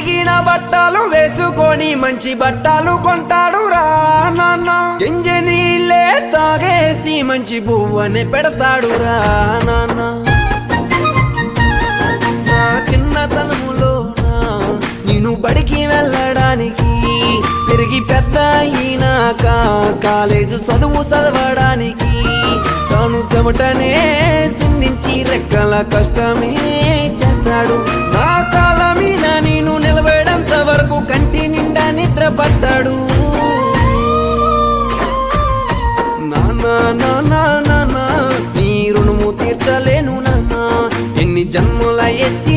చిరిగిన బట్టలు వేసుకొని మంచి బట్టలు కొంటాడు రా నాన్న ఎంజి నీళ్ళే తాగేసి మంచి బువ్వనే పెడతాడు రా నాన్న నా చిన్నతనములో నేను బడికి వెళ్ళడానికి పెరిగి పెద్ద అయినాక కాలేజు చదువు చదవడానికి తాను చెమటనే సిందించి రెక్కల కష్టమే చేస్తాడు నా కాళ్ళ మీద నేను నిలబడేంత వరకు కంటి నిండా నిద్ర పట్టాడు నాన్న నాన్న నాన్న నీ రుణము తీర్చలేను నాన్న ఎన్ని జన్మల ఎత్తి